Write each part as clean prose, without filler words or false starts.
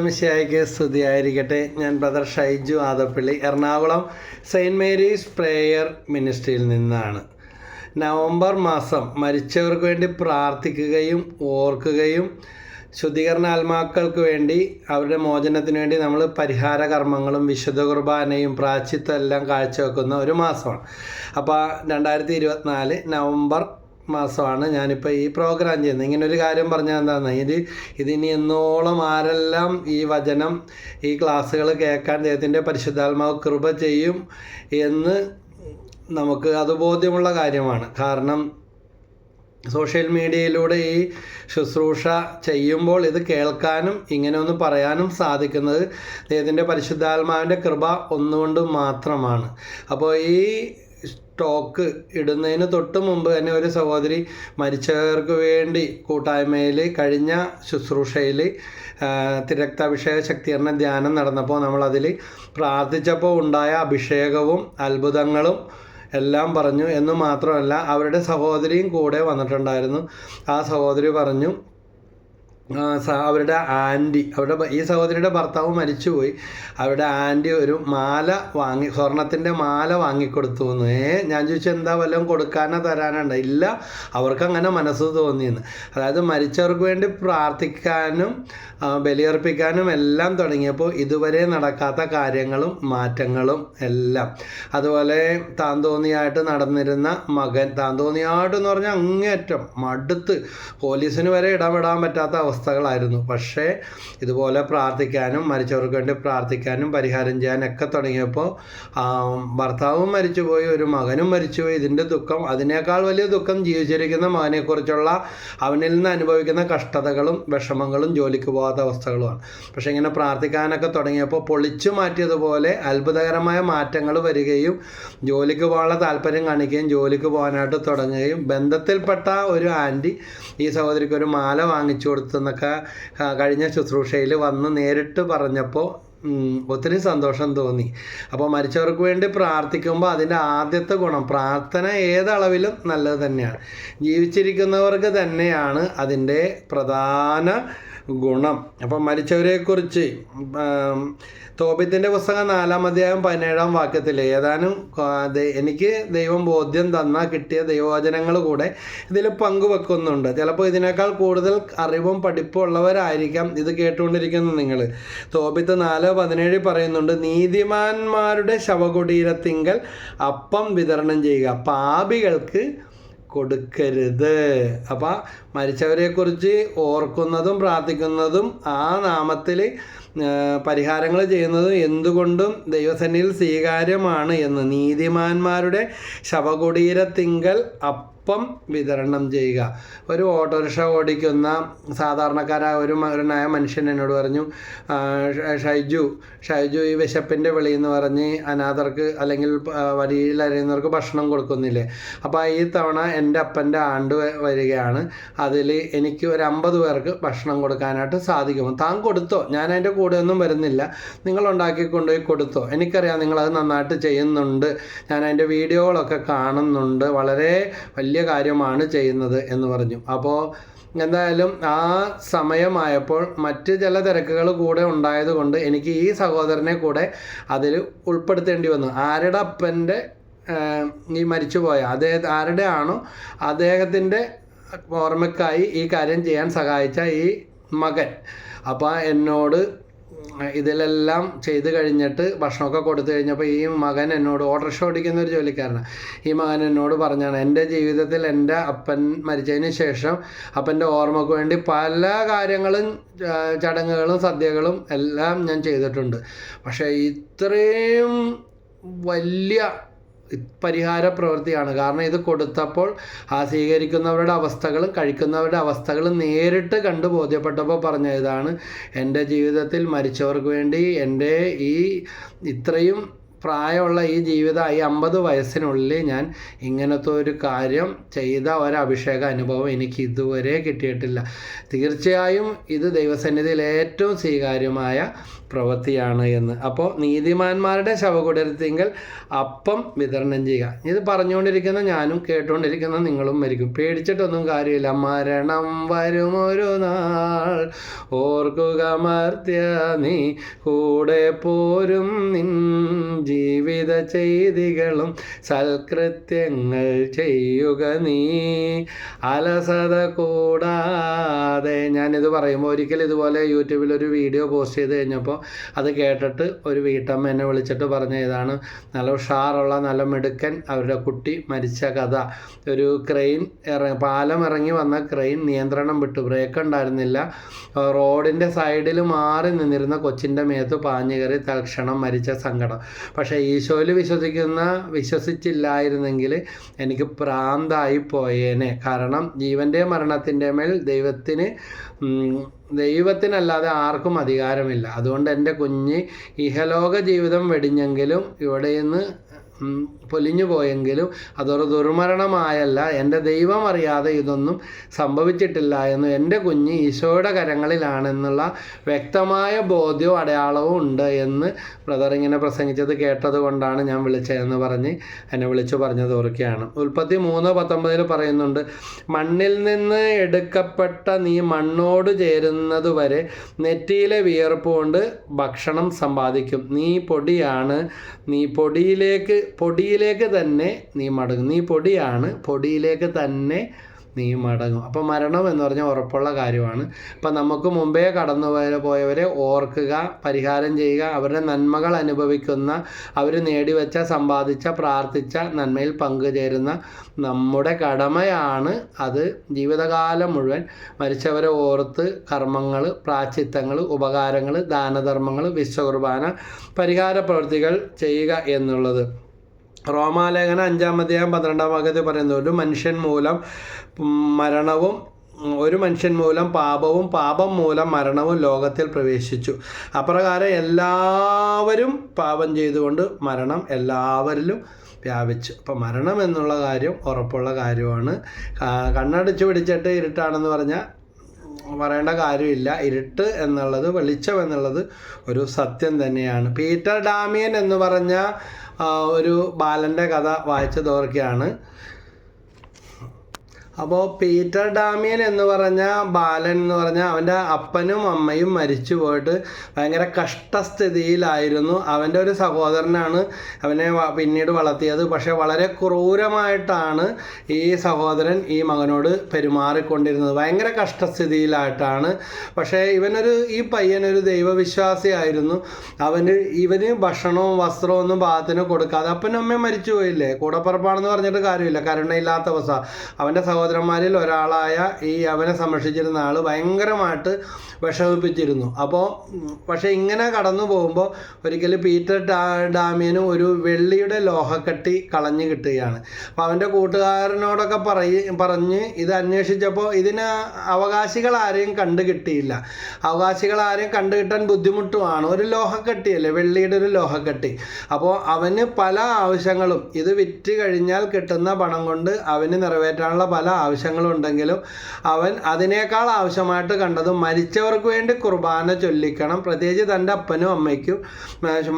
മിശിഹായ്ക്ക് സ്തുതിയായിരിക്കട്ടെ. ഞാൻ brother Shaiju Adappally, Ernakulam saint Mary's prayer മിനിസ്ട്രിയിൽ നിന്നാണ്. നവംബർ മാസം മരിച്ചവർക്ക് വേണ്ടി പ്രാർത്ഥിക്കുകയും ഓർക്കുകയും ശുദ്ധീകരണ ആത്മാക്കൾക്ക് വേണ്ടി അവരുടെ മോചനത്തിന് വേണ്ടി നമ്മൾ പരിഹാര കർമ്മങ്ങളും വിശുദ്ധ കുർബാനയും പ്രായശ്ചിത്തം എല്ലാം കാഴ്ചവെക്കുന്ന ഒരു മാസമാണ്. അപ്പോൾ 2024 നവംബർ മാസമാണ് ഞാനിപ്പോൾ ഈ പ്രോഗ്രാം ചെയ്യുന്നത്. ഇങ്ങനൊരു കാര്യം പറഞ്ഞാൽ എന്താണെന്ന്, ഇതിനി എന്നോളം ആരെല്ലാം ഈ വചനം ഈ ക്ലാസ്സുകൾ കേൾക്കാൻ ദൈവത്തിൻ്റെ പരിശുദ്ധാത്മാവ് കൃപ ചെയ്യും എന്ന് നമുക്ക് അത് ബോധ്യമുള്ള കാര്യമാണ്. കാരണം സോഷ്യൽ മീഡിയയിലൂടെ ഈ ശുശ്രൂഷ ചെയ്യുമ്പോൾ ഇത് കേൾക്കാനും ഇങ്ങനെ ഒന്ന് പറയാനും സാധിക്കുന്നത് ദൈവത്തിൻ്റെ പരിശുദ്ധാത്മാവിൻ്റെ കൃപ ഒന്നുകൊണ്ട് മാത്രമാണ്. അപ്പോൾ ഈ ടോക്ക് ഇടുന്നതിന് തൊട്ട് മുമ്പ് തന്നെ ഒരു സഹോദരി മരിച്ചവർക്ക് വേണ്ടി കൂട്ടായ്മയിൽ കഴിഞ്ഞ ശുശ്രൂഷയിൽ തിരക്താഭിഷേക ശക്തീകരണ ധ്യാനം നടന്നപ്പോൾ നമ്മളതിൽ പ്രാർത്ഥിച്ചപ്പോൾ ഉണ്ടായ അഭിഷേകവും അത്ഭുതങ്ങളും എല്ലാം പറഞ്ഞു. എന്ന് മാത്രമല്ല, അവരുടെ സഹോദരിയും കൂടെ വന്നിട്ടുണ്ടായിരുന്നു. ആ സഹോദരി പറഞ്ഞു, അവരുടെ ആൻറ്റി, ഈ സഹോദരിയുടെ ഭർത്താവ് മരിച്ചുപോയി, അവരുടെ ആൻറ്റി ഒരു മാല സ്വർണത്തിൻ്റെ മാല വാങ്ങിക്കൊടുത്തു എന്ന്. ഞാൻ ചോദിച്ചു, എന്താ വല്ലതും കൊടുക്കാനോ തരാനുണ്ടോ? ഇല്ല, അവർക്ക് അങ്ങനെ മനസ്സ് തോന്നിയെന്ന്. അതായത് മരിച്ചവർക്ക് വേണ്ടി പ്രാർത്ഥിക്കാനും ബലിയർപ്പിക്കാനും എല്ലാം തുടങ്ങിയപ്പോൾ ഇതുവരെ നടക്കാത്ത കാര്യങ്ങളും മാറ്റങ്ങളും എല്ലാം. അതുപോലെ താന്തോന്നിയായിട്ട് നടന്നിരുന്ന മകൻ, താന്തോന്നിയായിട്ടെന്ന് പറഞ്ഞാൽ അങ്ങേയറ്റം മടുത്ത് പോലീസിന് വരെ ഇടപെടാൻ പറ്റാത്ത അവസ്ഥകളായിരുന്നു. പക്ഷേ ഇതുപോലെ പ്രാർത്ഥിക്കാനും മരിച്ചവർക്ക് വേണ്ടി പ്രാർത്ഥിക്കാനും പരിഹാരം ചെയ്യാനൊക്കെ തുടങ്ങിയപ്പോൾ ഭർത്താവും മരിച്ചുപോയി, ഒരു മകനും മരിച്ചുപോയി. ഇതിൻ്റെ ദുഃഖം, അതിനേക്കാൾ വലിയ ദുഃഖം ജീവിച്ചിരിക്കുന്ന മകനെക്കുറിച്ചുള്ള അവനിൽ നിന്ന് അനുഭവിക്കുന്ന കഷ്ടതകളും വിഷമങ്ങളും ജോലിക്ക് പോകാത്ത അവസ്ഥകളുമാണ്. പക്ഷേ ഇങ്ങനെ പ്രാർത്ഥിക്കാനൊക്കെ തുടങ്ങിയപ്പോൾ പൊളിച്ചു മാറ്റിയതുപോലെ അത്ഭുതകരമായ മാറ്റങ്ങൾ വരികയും ജോലിക്ക് പോകാനുള്ള താല്പര്യം കാണിക്കുകയും ജോലിക്ക് പോകാനായിട്ട് തുടങ്ങുകയും ബന്ധത്തിൽപ്പെട്ട ഒരു ആൻറ്റി ഈ സഹോദരിക്ക് ഒരു മാല വാങ്ങിച്ചു കൊടുത്തെന്നൊക്കെ കഴിഞ്ഞ ശുശ്രൂഷയിൽ വന്ന് നേരിട്ട് പറഞ്ഞപ്പോൾ ഒത്തിരി സന്തോഷം തോന്നി. അപ്പോൾ മരിച്ചവർക്ക് വേണ്ടി പ്രാർത്ഥിക്കുമ്പോൾ അതിൻ്റെ ആദ്യത്തെ ഗുണം, പ്രാർത്ഥന ഏതളവിലും നല്ലത് തന്നെയാണ്. ജീവിച്ചിരിക്കുന്നവർക്ക് തന്നെയാണ് അതിൻ്റെ പ്രധാന ഗുണം. അപ്പം മരിച്ചവരെക്കുറിച്ച് തോബിത്തിൻ്റെ പുസ്തകം 4-ാം അധ്യായം 17-ാം വാക്യത്തിൽ ഏതാനും എനിക്ക് ദൈവം ബോധ്യം കിട്ടിയ ദൈവവചനങ്ങൾ കൂടെ ഇതിൽ പങ്കുവെക്കുന്നുണ്ട്. ചിലപ്പോൾ ഇതിനേക്കാൾ കൂടുതൽ അറിവും പഠിപ്പും ഉള്ളവരായിരിക്കാം ഇത് കേട്ടുകൊണ്ടിരിക്കുന്നത് നിങ്ങൾ. തോബിത്ത് 4:17 പറയുന്നുണ്ട്, നീതിമാന്മാരുടെ ശവകുടീരത്തിങ്കൽ അപ്പം വിതരണം ചെയ്യുക, പാപികൾക്ക് കൊടുക്കരുത്. അപ്പം മരിച്ചവരെക്കുറിച്ച് ഓർക്കുന്നതും പ്രാർത്ഥിക്കുന്നതും ആ നാമത്തിൽ പരിഹാരങ്ങൾ ചെയ്യുന്നതും എന്തുകൊണ്ടും ദൈവസന്നിധിയിൽ സ്വീകാര്യമാണ് എന്ന്. നീതിമാന്മാരുടെ ശവകുടീരത്തിങ്കൽ അപ്പം വിതരണം ചെയ്യുക. ഒരു ഓട്ടോറിക്ഷ ഓടിക്കുന്ന സാധാരണക്കാരായ ഒരു മനുഷ്യൻ എന്നോട് പറഞ്ഞു, ഷൈജു ഈ വിശപ്പിൻ്റെ വിളി എന്ന് പറഞ്ഞ് അനാഥർക്ക് അല്ലെങ്കിൽ വഴിയിലറിയുന്നവർക്ക് ഭക്ഷണം കൊടുക്കുന്നില്ലേ? അപ്പോൾ ഈ തവണ എൻ്റെ അപ്പൻ്റെ ആണ്ട് വരികയാണ്, അതിൽ എനിക്ക് ഒരു 50 പേർക്ക് ഭക്ഷണം കൊടുക്കാനായിട്ട് സാധിക്കുമോ? താൻ കൊടുത്തോ, ഞാൻ അതിൻ്റെ കൂടെ ഒന്നും വരുന്നില്ല, നിങ്ങൾ ഉണ്ടാക്കിക്കൊണ്ടുപോയി കൊടുത്തോ, എനിക്കറിയാം നിങ്ങളത് നന്നായിട്ട് ചെയ്യുന്നുണ്ട്, ഞാൻ അതിൻ്റെ വീഡിയോകളൊക്കെ കാണുന്നുണ്ട്, വളരെ വലിയ കാര്യമാണ് ചെയ്യുന്നത് എന്ന് പറഞ്ഞു. അപ്പോൾ എന്തായാലും ആ സമയമായപ്പോൾ മറ്റ് ചില തിരക്കുകൾ കൂടെ ഉണ്ടായതുകൊണ്ട് എനിക്ക് ഈ സഹോദരനെ കൂടെ അതിൽ ഉൾപ്പെടുത്തേണ്ടി വന്നു. ആരുടെ അപ്പൻ്റെ ഈ മരിച്ചുപോയ ആരുടെ ആണോ അദ്ദേഹത്തിൻ്റെ ഓർമ്മയ്ക്കായി ഈ കാര്യം ചെയ്യാൻ സഹായിച്ച ഈ മകൻ. അപ്പോൾ എന്നോട് ഇതിലെല്ലാം ചെയ്ത് കഴിഞ്ഞിട്ട് ഭക്ഷണമൊക്കെ കൊടുത്തു കഴിഞ്ഞപ്പോൾ ഈ മകൻ എന്നോട്, ഓട്ടോറിക്ഷ ഓടിക്കുന്ന ഒരു ജോലിക്കാരനാണ്, ഈ മകൻ എന്നോട് പറഞ്ഞാണ്, എൻ്റെ ജീവിതത്തിൽ എൻ്റെ അപ്പൻ മരിച്ചതിന് ശേഷം അപ്പൻ്റെ ഓർമ്മയ്ക്ക് വേണ്ടി പല കാര്യങ്ങളും ചടങ്ങുകളും സദ്യകളും എല്ലാം ഞാൻ ചെയ്തിട്ടുണ്ട്. പക്ഷേ ഇത്രയും വലിയ പരിഹാര പ്രവൃത്തിയാണ്. കാരണം ഇത് കൊടുത്തപ്പോൾ ആ സ്വീകരിക്കുന്നവരുടെ അവസ്ഥകളും കഴിക്കുന്നവരുടെ അവസ്ഥകളും നേരിട്ട് കണ്ടു ബോധ്യപ്പെട്ടപ്പോൾ പറഞ്ഞ ഇതാണ്, എൻ്റെ ജീവിതത്തിൽ മരിച്ചവർക്ക് വേണ്ടി എൻ്റെ ഈ ഇത്രയും പ്രായമുള്ള ഈ ജീവിതം ഈ 50 വയസ്സിനുള്ളിൽ ഞാൻ ഇങ്ങനത്തെ ഒരു കാര്യം ചെയ്ത ഒരഭിഷേക അനുഭവം എനിക്ക് ഇതുവരെ കിട്ടിയിട്ടില്ല. തീർച്ചയായും ഇത് ദൈവസന്നിധിയിൽ ഏറ്റവും സ്വീകാര്യമായ പ്രവൃത്തിയാണ് എന്ന്. അപ്പോൾ നീതിമാന്മാരുടെ ശവകുടീരത്തിങ്കൽ അപ്പം വിതരണം ചെയ്യുക. ഇത് പറഞ്ഞുകൊണ്ടിരിക്കുന്ന ഞാനും കേട്ടുകൊണ്ടിരിക്കുന്ന നിങ്ങളും മരിക്കും. പേടിച്ചിട്ടൊന്നും കാര്യമില്ല. മരണം വരുമൊരു നാൾ, ഓർക്കുക മർത്യ നീ കൂടെ പോരും, നിൻ ജീവിത ചെയ്തികളും സൽകൃത്യങ്ങൾ ചെയ്യുക നീ, അലസത കൂടാതെ. ഞാനിത് പറയുമ്പോൾ ഒരിക്കൽ ഇതുപോലെ യൂട്യൂബിൽ ഒരു വീഡിയോ പോസ്റ്റ് ചെയ്ത് കഴിഞ്ഞപ്പോൾ അത് കേട്ടിട്ട് ഒരു വീട്ടമ്മ എന്നെ വിളിച്ചിട്ട് പറഞ്ഞ ഇതാണ് നല്ല ഉഷാറുള്ള നല്ല മിടുക്കൻ അവരുടെ കുട്ടി മരിച്ച കഥ. ഒരു ക്രെയിൻ പാലം ഇറങ്ങി വന്ന ക്രെയിൻ നിയന്ത്രണം വിട്ടു, ബ്രേക്ക് ഉണ്ടായിരുന്നില്ല, റോഡിൻ്റെ സൈഡിൽ മാറി നിന്നിരുന്ന കൊച്ചിൻ്റെ മേത്ത് പാഞ്ഞു കയറി തൽക്ഷണം മരിച്ച സങ്കടം. പക്ഷേ ഈശോയിൽ വിശ്വസിച്ചില്ലായിരുന്നെങ്കിൽ എനിക്ക് പ്രാന്തായി പോയേനെ. കാരണം ജീവൻ്റെ മരണത്തിൻ്റെ മേൽ ദൈവത്തിനല്ലാതെ ആർക്കും അധികാരമില്ല. അതുകൊണ്ട് എൻ്റെ കുഞ്ഞ് ഇഹലോക ജീവിതം വെടിഞ്ഞെങ്കിലും ഇവിടെ നിന്ന് പൊലിഞ്ഞു പോയെങ്കിലും അതൊരു ദുർമരണമായല്ല, എൻ്റെ ദൈവം അറിയാതെ ഇതൊന്നും സംഭവിച്ചിട്ടില്ല എന്നും എൻ്റെ കുഞ്ഞ് ഈശോയുടെ കരങ്ങളിലാണെന്നുള്ള വ്യക്തമായ ബോധ്യവും അടയാളവും ഉണ്ട് എന്ന് ബ്രദർ ഇങ്ങനെ പ്രസംഗിച്ചത് കേട്ടത് കൊണ്ടാണ് ഞാൻ വിളിച്ചതെന്ന് പറഞ്ഞ് എന്നെ വിളിച്ചു പറഞ്ഞത് ഓർക്കുകയാണ്. ഉൽപ്പത്തി 3:19 പറയുന്നുണ്ട്, മണ്ണിൽ നിന്ന് എടുക്കപ്പെട്ട നീ മണ്ണോട് ചേരുന്നത് വരെ നെറ്റിയിലെ വിയർപ്പ് കൊണ്ട് ഭക്ഷണം സമ്പാദിക്കും. നീ പൊടിയാണ്, നീ പൊടിയിലേക്ക് തന്നെ നീ മടങ്ങും. നീ പൊടിയാണ്, പൊടിയിലേക്ക് തന്നെ നീ മടങ്ങും. അപ്പോൾ മരണം എന്ന് പറഞ്ഞാൽ ഉറപ്പുള്ള കാര്യമാണ്. അപ്പം നമുക്ക് മുമ്പേ കടന്നു പോയവരെ ഓർക്കുക, പരിഹാരം ചെയ്യുക, അവരുടെ നന്മകൾ അനുഭവിക്കുന്ന, അവർ നേടിവെച്ച, സമ്പാദിച്ച, പ്രാർത്ഥിച്ച നന്മയിൽ പങ്കുചേരുന്ന നമ്മുടെ കടമയാണ് അത്. ജീവിതകാലം മുഴുവൻ മരിച്ചവരെ ഓർത്ത് കർമ്മങ്ങൾ, പ്രായശ്ചിത്തങ്ങൾ, ഉപകാരങ്ങൾ, ദാനധർമ്മങ്ങൾ, വിശ്വകുർബാന, പരിഹാര പ്രവൃത്തികൾ ചെയ്യുക എന്നുള്ളത്. റോമാലേഖനം 5:12 പറയുന്നത്, ഒരു മനുഷ്യൻ മൂലം പാപവും, പാപം മൂലം മരണവും ലോകത്തിൽ പ്രവേശിച്ചു. അപ്രകാരം എല്ലാവരും പാപം ചെയ്തുകൊണ്ട് മരണം എല്ലാവരിലും വ്യാപിച്ചു. അപ്പം മരണം എന്നുള്ള കാര്യം ഉറപ്പുള്ള കാര്യമാണ്. കണ്ണടച്ച് പിടിച്ചിട്ട് ഇരുട്ടാണെന്ന് പറഞ്ഞാൽ പറയേണ്ട കാര്യമില്ല. ഇരുട്ട് എന്നുള്ളത്, വെളിച്ചം എന്നുള്ളത് ഒരു സത്യം തന്നെയാണ്. പീറ്റർ ഡാമിയൻ എന്ന് പറഞ്ഞ ഒരു ബാലൻ്റെ കഥ വായിച്ചത് ഓർക്കുകയാണ്. അപ്പോൾ പീറ്റർ ഡാമിയൻ എന്ന് പറഞ്ഞ ബാലൻ എന്ന് പറഞ്ഞാൽ അവൻ്റെ അപ്പനും അമ്മയും മരിച്ചു പോയിട്ട് ഭയങ്കര കഷ്ടസ്ഥിതിയിലായിരുന്നു. അവൻ്റെ ഒരു സഹോദരനാണ് അവനെ പിന്നീട് വളർത്തിയത്. പക്ഷേ വളരെ ക്രൂരമായിട്ടാണ് ഈ സഹോദരൻ ഈ മകനോട് പെരുമാറിക്കൊണ്ടിരുന്നത്. ഭയങ്കര കഷ്ടസ്ഥിതിയിലായിട്ടാണ്. പക്ഷേ ഈ പയ്യനൊരു ദൈവവിശ്വാസിയായിരുന്നു. ഇവന് ഭക്ഷണവും വസ്ത്രവും ഒന്നും പാകത്തിന് കൊടുക്കാതെ, അപ്പനും അമ്മയും മരിച്ചു പോയില്ലേ, കൂടപ്പുറപ്പാണെന്ന് പറഞ്ഞിട്ട് കാര്യമില്ല, കരുണയില്ലാത്ത അവസ്ഥ. അവൻ്റെ സഹോദരന്മാരിൽ ഒരാളായ അവനെ സംരക്ഷിച്ചിരുന്ന ആൾ ഭയങ്കരമായിട്ട് വിഷമിപ്പിച്ചിരുന്നു. പക്ഷേ ഇങ്ങനെ കടന്നു പോകുമ്പോൾ ഒരിക്കലും പീറ്റർ ഡാമിയന് ഒരു വെള്ളിയുടെ ലോഹക്കട്ടി കളഞ്ഞു കിട്ടുകയാണ്. അപ്പോൾ അവൻ്റെ കൂട്ടുകാരനോടൊക്കെ പറഞ്ഞ് ഇത് അന്വേഷിച്ചപ്പോൾ ഇതിന് അവകാശികളാരെയും കണ്ടുകിട്ടിയില്ല. അവകാശികളാരെയും കണ്ടുകിട്ടാൻ ബുദ്ധിമുട്ടുമാണ്. ഒരു ലോഹക്കട്ടിയല്ലേ, വെള്ളിയുടെ ഒരു ലോഹക്കട്ടി. അപ്പോൾ അവന് പല ആവശ്യങ്ങളും, ഇത് വിറ്റ് കഴിഞ്ഞാൽ കിട്ടുന്ന പണം കൊണ്ട് അവന് നിറവേറ്റാനുള്ള പല ആവശ്യങ്ങളുണ്ടെങ്കിലും അവൻ അതിനേക്കാൾ ആവശ്യമായിട്ട് കണ്ടത് മരിച്ചവർക്ക് വേണ്ടി കുർബാന ചൊല്ലിക്കണം, പ്രത്യേകിച്ച് തൻ്റെ അപ്പനും അമ്മയ്ക്കും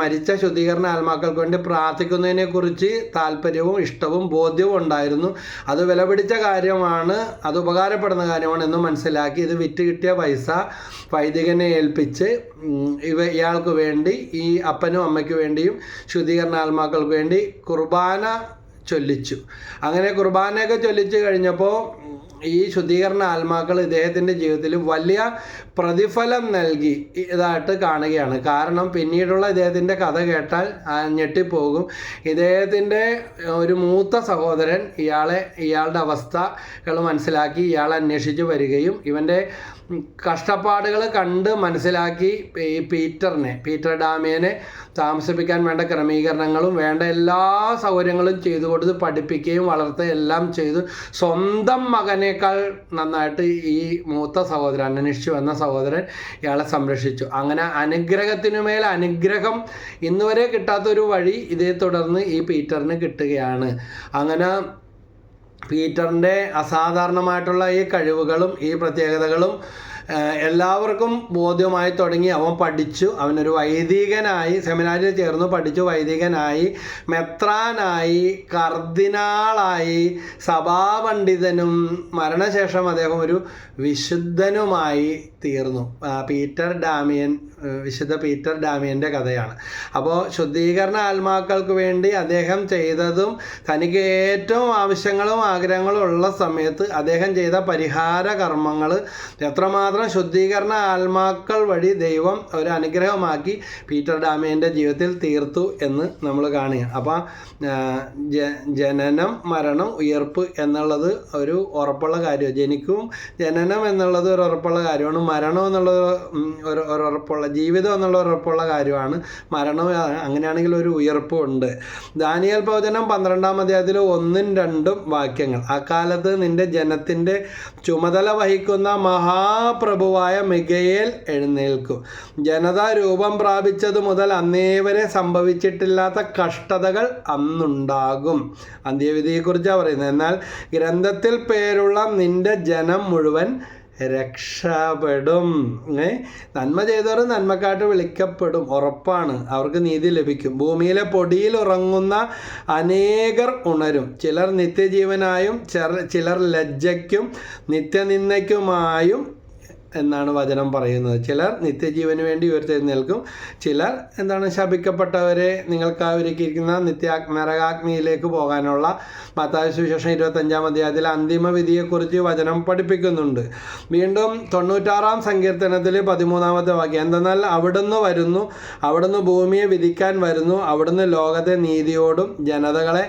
മരിച്ച ശുദ്ധീകരണ ആത്മാക്കൾക്ക് വേണ്ടി പ്രാർത്ഥിക്കുന്നതിനെക്കുറിച്ച് താല്പര്യവും ഇഷ്ടവും ബോധ്യവും ഉണ്ടായിരുന്നു. അത് വിലപിടിച്ച കാര്യമാണ്, അത് ഉപകാരപ്പെടുന്ന കാര്യമാണ് എന്ന് മനസ്സിലാക്കി ഇത് വിറ്റ് കിട്ടിയ പൈസ വൈദികനെ ഏൽപ്പിച്ച് ഇയാൾക്ക് വേണ്ടി, ഈ അപ്പനും അമ്മയ്ക്ക് വേണ്ടിയും ശുദ്ധീകരണ ആത്മാക്കൾക്ക് വേണ്ടി കുർബാന ചൊല്ലിച്ചു. അങ്ങനെ കുർബാനയൊക്കെ ചൊല്ലിച്ചു കഴിഞ്ഞപ്പോൾ ഈ ശുദ്ധീകരണ ആത്മാക്കൾ ഇദ്ദേഹത്തിൻ്റെ ജീവിതത്തിൽ വലിയ പ്രതിഫലം നൽകി ഇതായിട്ട് കാണുകയാണ്. കാരണം പിന്നീടുള്ള ഇദ്ദേഹത്തിൻ്റെ കഥ കേട്ടാൽ ഞെട്ടിപ്പോകും. ഇദ്ദേഹത്തിൻ്റെ ഒരു മൂത്ത സഹോദരൻ ഇയാളുടെ അവസ്ഥകൾ മനസ്സിലാക്കി ഇയാളെ അന്വേഷിച്ച് വരികയും ഇവൻ്റെ കഷ്ടപ്പാടുകൾ കണ്ട് മനസ്സിലാക്കി ഈ പീറ്റർ ഡാമിയനെ താമസിപ്പിക്കാൻ വേണ്ട ക്രമീകരണങ്ങളും വേണ്ട എല്ലാ സൗകര്യങ്ങളും ചെയ്തു കൊടുത്ത് പഠിപ്പിക്കുകയും വളർത്തുകയും എല്ലാം ചെയ്തു. സ്വന്തം മകനേക്കാൾ നന്നായിട്ട് ഈ മൂത്ത സഹോദരൻ, അന്വേഷിച്ചു വന്ന സഹോദരൻ ഇയാളെ സംരക്ഷിച്ചു. അങ്ങനെ അനുഗ്രഹത്തിനുമേൽ അനുഗ്രഹം ഇന്നുവരെ കിട്ടാത്തൊരു വഴി ഇതേ തുടർന്ന് ഈ പീറ്ററിന് കിട്ടുകയാണ്. അങ്ങനെ പീറ്ററിൻ്റെ അസാധാരണമായിട്ടുള്ള ഈ കഴിവുകളും ഈ പ്രത്യേകതകളും എല്ലാവർക്കും ബോധ്യമായി തുടങ്ങി. അവൻ പഠിച്ചു, അവനൊരു വൈദികനായി, സെമിനാരിൽ ചേർന്നു പഠിച്ചു, വൈദികനായി, മെത്രാനായി, കർദിനാളായി, സഭാപണ്ഡിതനും മരണശേഷം അദ്ദേഹം ഒരു വിശുദ്ധനുമായി തീർന്നു. വിശുദ്ധ പീറ്റർ ഡാമിയൻ്റെ കഥയാണ്. അപ്പോൾ ശുദ്ധീകരണ ആത്മാക്കൾക്ക് വേണ്ടി അദ്ദേഹം ചെയ്തതും തനിക്ക് ഏറ്റവും ആവശ്യങ്ങളും ആഗ്രഹങ്ങളും ഉള്ള സമയത്ത് അദ്ദേഹം ചെയ്ത പരിഹാര കർമ്മങ്ങൾ എത്രമാത്രം ശുദ്ധീകരണ ആത്മാക്കൾ വഴി ദൈവം ഒരു അനുഗ്രഹമാക്കി പീറ്റർ ഡാമിയൻ്റെ ജീവിതത്തിൽ തീർത്തു എന്ന് നമ്മൾ കാണുക. അപ്പോൾ ജനനം, മരണം, ഉയർപ്പ് എന്നുള്ളത് ഒരു ഉറപ്പുള്ള കാര്യമാണ്. ജനനം എന്നുള്ളത് ഒരു ഉറപ്പുള്ള കാര്യമാണ്. മരണം എന്നുള്ളത് ഒരു ഉറപ്പുള്ള, ജീവിതം എന്നുള്ള ഉറപ്പുള്ള കാര്യമാണ്. മരണം അങ്ങനെയാണെങ്കിൽ ഒരു ഉയർപ്പും ഉണ്ട്. ദാനിയേൽ പ്രവചനം 12-ാം അധ്യായത്തിൽ 1-2 വാക്യങ്ങൾ. അക്കാലത്ത് നിന്റെ ജനത്തിൻ്റെ ചുമതല വഹിക്കുന്ന മഹാപ്രഭുവായ മിഖയേൽ എഴുന്നേൽക്കും. ജനത രൂപം പ്രാപിച്ചത് മുതൽ അന്നേവരെ സംഭവിച്ചിട്ടില്ലാത്ത കഷ്ടതകൾ അന്നുണ്ടാകും. അന്ത്യവിധിയെക്കുറിച്ചാണ് പറയുന്നത്. എന്നാൽ ഗ്രന്ഥത്തിൽ പേരുള്ള നിന്റെ ജനം മുഴുവൻ രക്ഷപ്പെടും. നന്മ ചെയ്തവർ നന്മക്കാട്ട് വിളിക്കപ്പെടും, ഉറപ്പാണ്. അവർക്ക് നീതി ലഭിക്കും. ഭൂമിയിലെ പൊടിയിൽ ഉറങ്ങുന്ന അനേകർ ഉണരും. ചിലർ നിത്യജീവനായും ചിലർ ലജ്ജയ്ക്കും നിത്യനിന്ദയ്ക്കുമായും എന്നാണ് വചനം പറയുന്നത്. ചിലർ നിത്യജീവന് വേണ്ടി ഉയർത്തെഴുന്നേൽക്കും. ചിലർ ശപിക്കപ്പെട്ടവരെ നിങ്ങൾക്ക് ഒരുക്കിയിരിക്കുന്ന നരകാഗ്നിയിലേക്ക് പോകാനുള്ള മത്തായി സുവിശേഷം 25-ാം അധ്യായത്തിൽ അന്തിമ വിധിയെക്കുറിച്ച് വചനം പഠിപ്പിക്കുന്നുണ്ട്. വീണ്ടും 96-ാം സങ്കീർത്തനത്തിൽ 13-ാമത്തെ വാക്യം, എന്തെന്നാൽ അവിടുന്ന് വരുന്നു, അവിടുന്ന് ഭൂമിയെ വിധിക്കാൻ വരുന്നു, അവിടുന്ന് ലോകത്തെ നീതിയോടും ജനതകളെ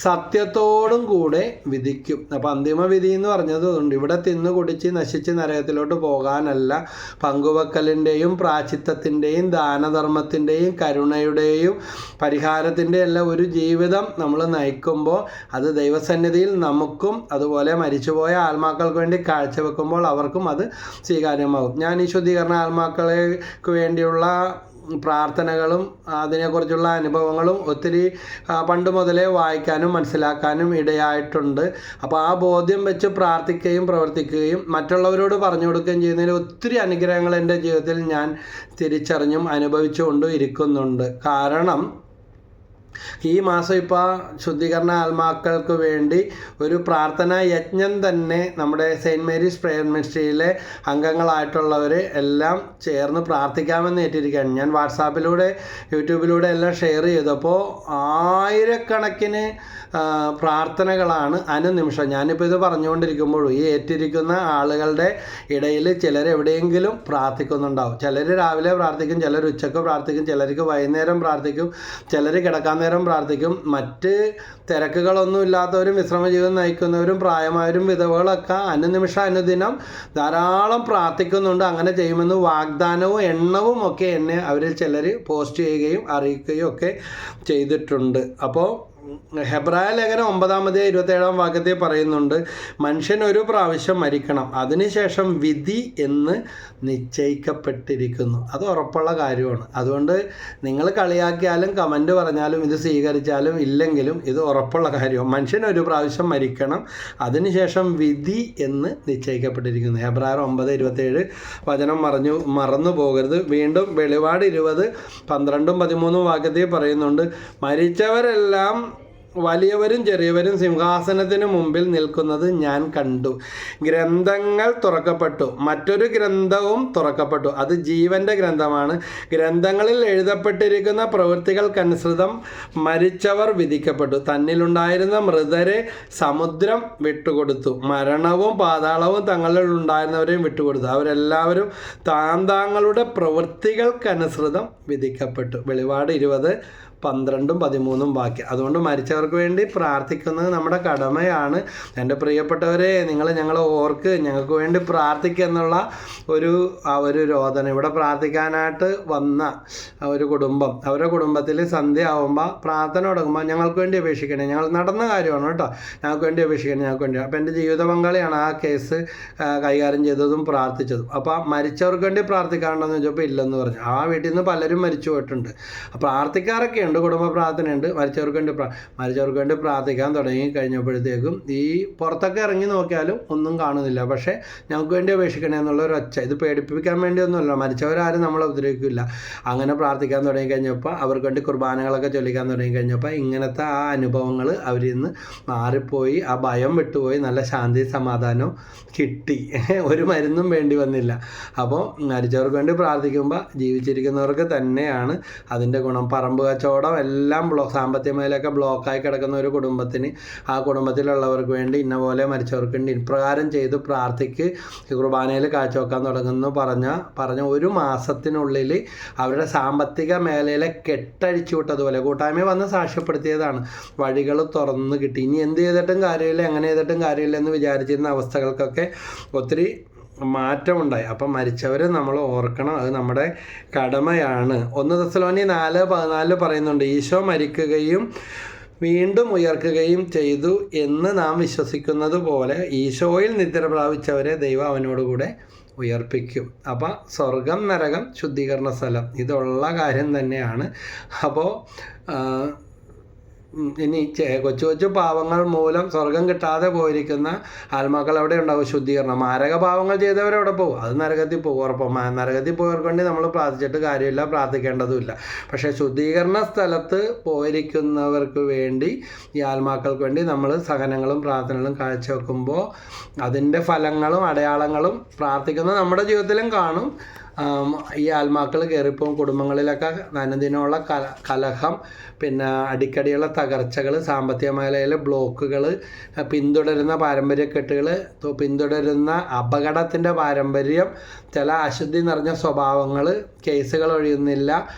സത്യത്തോടും കൂടെ വിധിക്കും. അപ്പോൾ അന്തിമ വിധി എന്ന് പറഞ്ഞത് ഉണ്ട്. ഇവിടെ തിന്നു കുടിച്ച് നശിച്ച് നരകത്തിലോട്ട് പോകാനല്ല, പങ്കുവെക്കലിൻ്റെയും പ്രായശ്ചിത്തത്തിൻ്റെയും ദാനധർമ്മത്തിൻ്റെയും കരുണയുടെയും പരിഹാരത്തിൻ്റെ എല്ലാം ഒരു ജീവിതം നമ്മൾ നയിക്കുമ്പോൾ അത് ദൈവസന്നിധിയിൽ നമുക്കും അതുപോലെ മരിച്ചുപോയ ആത്മാക്കൾക്ക് വേണ്ടി കാഴ്ചവെക്കുമ്പോൾ അവർക്കും അത് സ്വീകാര്യമാകും. ഞാൻ ഈ ശുദ്ധീകരണ ആത്മാക്കൾക്ക് വേണ്ടിയുള്ള പ്രാർത്ഥനകളും അതിനെക്കുറിച്ചുള്ള അനുഭവങ്ങളും ഒത്തിരി പണ്ട് മുതലേ വായിക്കാനും മനസ്സിലാക്കാനും ഇടയായിട്ടുണ്ട്. അപ്പോൾ ആ ബോധ്യം വെച്ച് പ്രാർത്ഥിക്കുകയും പ്രവർത്തിക്കുകയും മറ്റുള്ളവരോട് പറഞ്ഞു കൊടുക്കുകയും ചെയ്യുന്നതിൽ ഒത്തിരി അനുഗ്രഹങ്ങൾ എൻ്റെ ജീവിതത്തിൽ ഞാൻ തിരിച്ചറിഞ്ഞും അനുഭവിച്ചുകൊണ്ടും ഇരിക്കുന്നുണ്ട്. കാരണം ഈ മാസം ഇപ്പോൾ ശുദ്ധീകരണ ആത്മാക്കൾക്ക് വേണ്ടി ഒരു പ്രാർത്ഥനാ യജ്ഞം തന്നെ നമ്മുടെ സെയിൻറ്റ് മേരീസ് പ്രയർ മിനിസ്ട്രിയിലെ അംഗങ്ങളായിട്ടുള്ളവർ എല്ലാം ചേർന്ന് പ്രാർത്ഥിക്കാമെന്ന് ഏറ്റിരിക്കുകയാണ്. ഞാൻ വാട്സാപ്പിലൂടെ യൂട്യൂബിലൂടെ എല്ലാം ഷെയർ ചെയ്തപ്പോൾ ആയിരക്കണക്കിന് പ്രാർത്ഥനകളാണ് അനുനിമിഷം. ഞാനിപ്പോൾ ഇത് പറഞ്ഞുകൊണ്ടിരിക്കുമ്പോഴും ഈ ഏറ്റിരിക്കുന്ന ആളുകളുടെ ഇടയിൽ ചിലർ എവിടെയെങ്കിലും പ്രാർത്ഥിക്കുന്നുണ്ടാവും. ചിലർ രാവിലെ പ്രാർത്ഥിക്കും, ചിലർ ഉച്ചക്ക് പ്രാർത്ഥിക്കും, ചിലർക്ക് വൈകുന്നേരം പ്രാർത്ഥിക്കും, ചിലർ കിടക്കാൻ നേരം പ്രാർത്ഥിക്കും. മറ്റ് തിരക്കുകളൊന്നും ഇല്ലാത്തവരും വിശ്രമജീവിതം നയിക്കുന്നവരും പ്രായമായവരും വിധവകളൊക്കെ അനുദിനം ധാരാളം പ്രാർത്ഥിക്കുന്നുണ്ട്. അങ്ങനെ ചെയ്യുമെന്ന് വാഗ്ദാനവും എണ്ണവും ഒക്കെ എന്നെ അവരിൽ ചിലർ പോസ്റ്റ് ചെയ്യുകയും അറിയിക്കുകയും ഒക്കെ ചെയ്തിട്ടുണ്ട്. അപ്പോൾ ഹെബ്രായ ലേഖനം 9-ാം അധ്യായം 27-ാം വാക്യത്തിൽ പറയുന്നുണ്ട്, മനുഷ്യൻ ഒരു പ്രാവശ്യം മരിക്കണം, അതിനുശേഷം വിധി എന്ന് നിശ്ചയിക്കപ്പെട്ടിരിക്കുന്നു. അത് ഉറപ്പുള്ള കാര്യമാണ്. അതുകൊണ്ട് നിങ്ങൾ കളിയാക്കിയാലും കമൻറ്റ് പറഞ്ഞാലും ഇത് സ്വീകരിച്ചാലും ഇല്ലെങ്കിലും ഇത് ഉറപ്പുള്ള കാര്യമാണ്. മനുഷ്യൻ ഒരു പ്രാവശ്യം മരിക്കണം, അതിനുശേഷം വിധി എന്ന് നിശ്ചയിക്കപ്പെട്ടിരിക്കുന്നു. ഹെബ്രായർ 9:27 വചനം മറന്നു പോകരുത്. വീണ്ടും വെളിപാട് 20:12-13 വാക്യത്തിൽ പറയുന്നുണ്ട്, മരിച്ചവരെല്ലാം വലിയവരും ചെറിയവരും സിംഹാസനത്തിന് മുമ്പിൽ നിൽക്കുന്നത് ഞാൻ കണ്ടു. ഗ്രന്ഥങ്ങൾ തുറക്കപ്പെട്ടു, മറ്റൊരു ഗ്രന്ഥവും തുറക്കപ്പെട്ടു, അത് ജീവൻ്റെ ഗ്രന്ഥമാണ്. ഗ്രന്ഥങ്ങളിൽ എഴുതപ്പെട്ടിരിക്കുന്ന പ്രവൃത്തികൾക്കനുസൃതം മരിച്ചവർ വിധിക്കപ്പെട്ടു. തന്നിലുണ്ടായിരുന്ന മൃതരെ സമുദ്രം വിട്ടുകൊടുത്തു, മരണവും പാതാളവും തങ്ങളിൽ ഉണ്ടായിരുന്നവരെയും വിട്ടുകൊടുത്തു. അവരെല്ലാവരും താങ്കളുടെ പ്രവൃത്തികൾക്കനുസൃതം വിധിക്കപ്പെട്ടു. വെളിപാട് 20:12-13 വാക്യം. അതുകൊണ്ട് മരിച്ചവർ മരിച്ചവർക്ക് വേണ്ടി പ്രാർത്ഥിക്കുന്നത് നമ്മുടെ കടമയാണ്. എൻ്റെ പ്രിയപ്പെട്ടവരെ, ഞങ്ങളെ ഓർക്ക്, ഞങ്ങൾക്ക് വേണ്ടി പ്രാർത്ഥിക്കുക എന്നുള്ള ഒരു രോദനം. ഇവിടെ പ്രാർത്ഥിക്കാനായിട്ട് വന്ന ഒരു കുടുംബം, അവരുടെ കുടുംബത്തിൽ സന്ധ്യ ആവുമ്പോൾ പ്രാർത്ഥന തുടങ്ങുമ്പോൾ ഞങ്ങൾക്ക് വേണ്ടി അപേക്ഷിക്കണേ, ഞങ്ങൾ നടന്ന കാര്യമാണ് കേട്ടോ, ഞങ്ങൾക്ക് വേണ്ടി അപേക്ഷിക്കണേ, ഞങ്ങൾക്ക് വേണ്ടി. അപ്പോൾ എൻ്റെ ജീവിത പങ്കാളിയാണ് ആ കേസ് കൈകാര്യം ചെയ്തതും പ്രാർത്ഥിച്ചതും. അപ്പോൾ മരിച്ചവർക്ക് വേണ്ടി പ്രാർത്ഥിക്കാറുണ്ടെന്ന് ചോദിച്ചപ്പോൾ ഇല്ലെന്ന് പറഞ്ഞു. ആ വീട്ടിൽ നിന്ന് പലരും മരിച്ചു പോയിട്ടുണ്ട്. പ്രാർത്ഥിക്കാറൊക്കെ ഉണ്ട്, കുടുംബ പ്രാർത്ഥനയുണ്ട്. മരിച്ചവർക്ക് വേണ്ടി പ്രാർത്ഥിക്കാൻ തുടങ്ങി കഴിഞ്ഞപ്പോഴത്തേക്കും ഈ പുറത്തൊക്കെ ഇറങ്ങി നോക്കിയാലും ഒന്നും കാണുന്നില്ല. പക്ഷേ ഞങ്ങൾക്ക് വേണ്ടി അപേക്ഷിക്കണേ എന്നുള്ള ഒരു ഒച്ച. ഇത് പേടിപ്പിക്കാൻ വേണ്ടിയൊന്നുമല്ല, മരിച്ചവരാരും നമ്മളെ ഉപദ്രവിക്കില്ല. അങ്ങനെ പ്രാർത്ഥിക്കാൻ തുടങ്ങി കഴിഞ്ഞപ്പോൾ, അവർക്ക് വേണ്ടി കുർബാനകളൊക്കെ ചൊല്ലിക്കാൻ തുടങ്ങി കഴിഞ്ഞപ്പോൾ ഇങ്ങനത്തെ ആ അനുഭവങ്ങൾ അവരിൽ നിന്ന് മാറിപ്പോയി. ആ ഭയം വിട്ടുപോയി, നല്ല ശാന്തി സമാധാനവും കിട്ടി. ഒരു മരുന്നും വേണ്ടി വന്നില്ല. അപ്പോൾ മരിച്ചവർക്ക് വേണ്ടി പ്രാർത്ഥിക്കുമ്പോൾ ജീവിച്ചിരിക്കുന്നവർക്ക് തന്നെയാണ് അതിൻ്റെ ഗുണം. പറമ്പ് കച്ചവടം എല്ലാം സാമ്പത്തിക മേഖലയൊക്കെ ബ്ലോക്കായി കിടക്കുന്ന ഒരു കുടുംബത്തിന്, ആ കുടുംബത്തിലുള്ളവർക്ക് വേണ്ടി ഇന്ന പോലെ മരിച്ചവർക്ക് വേണ്ടി ഇപ്രകാരം ചെയ്ത് പ്രാർത്ഥിക്ക്, കുർബാനയിൽ കാഴ്ചവെക്കാൻ തുടങ്ങുന്നു പറഞ്ഞ ഒരു മാസത്തിനുള്ളിൽ അവരുടെ സാമ്പത്തിക മേഖലയിലെ കെട്ടഴിച്ചു വിട്ടതുപോലെ കൂട്ടായ്മ വന്ന് സാക്ഷ്യപ്പെടുത്തിയതാണ്. വഴികൾ തുറന്ന് കിട്ടി. ഇനി എന്ത് ചെയ്തിട്ടും കാര്യമില്ല, എങ്ങനെ ചെയ്തിട്ടും കാര്യമില്ല എന്ന് വിചാരിച്ചിരുന്ന അവസ്ഥകൾക്കൊക്കെ ഒത്തിരി മാറ്റമുണ്ടായി. അപ്പം മരിച്ചവരെ നമ്മൾ ഓർക്കണം, അത് നമ്മുടെ കടമയാണ്. 1 തെസ്സലോനിക്കർ 4:14 പറയുന്നുണ്ട്, ഈശോ മരിക്കുകയും വീണ്ടും ഉയർക്കുകയും ചെയ്തു എന്ന് നാം വിശ്വസിക്കുന്നത് പോലെ ഈശോയിൽ നിദ്ര പ്രാപിച്ചവരെ ദൈവം അവനോടുകൂടെ ഉയർപ്പിക്കും. അപ്പോൾ സ്വർഗം, നരകം, ശുദ്ധീകരണ സ്ഥലം, ഇതുള്ള കാര്യം തന്നെയാണ്. അപ്പോൾ ഇനി കൊച്ചു പാവങ്ങൾ മൂലം സ്വർഗം കിട്ടാതെ പോയിരിക്കുന്ന ആത്മാക്കൾ എവിടെ ഉണ്ടാവും? ശുദ്ധീകരണം. മാരക പാവങ്ങൾ ചെയ്തവരെവിടെ പോകും? അത് നരകത്തിൽ പോകും ഉറപ്പം. നരകത്തിൽ പോയവർക്ക് വേണ്ടി നമ്മൾ പ്രാർത്ഥിച്ചിട്ട് കാര്യമില്ല, പ്രാർത്ഥിക്കേണ്ടതുമില്ല. പക്ഷേ ശുദ്ധീകരണ സ്ഥലത്ത് പോയിരിക്കുന്നവർക്ക് വേണ്ടി, ഈ ആത്മാക്കൾക്ക് വേണ്ടി നമ്മൾ സഹനങ്ങളും പ്രാർത്ഥനകളും കാഴ്ചവെക്കുമ്പോൾ അതിൻ്റെ ഫലങ്ങളും അടയാളങ്ങളും പ്രാർത്ഥിക്കുന്നത് നമ്മുടെ ജീവിതത്തിലും കാണും. ഈ ആത്മാക്കൾ കയറിപ്പോവും. കുടുംബങ്ങളിലൊക്കെ ദൈനംദിനമുള്ള കലഹം, പിന്നെ അടിക്കടിയുള്ള തകർച്ചകൾ, സാമ്പത്തിക മേഖലയിലെ ബ്ലോക്കുകൾ, പിന്തുടരുന്ന പാരമ്പര്യക്കെട്ടുകൾ, പിന്തുടരുന്ന അപകടത്തിൻ്റെ പാരമ്പര്യം, ചില അശുദ്ധി നിറഞ്ഞ സ്വഭാവങ്ങൾ, കേസുകൾ ഒഴിയുന്നില്ല,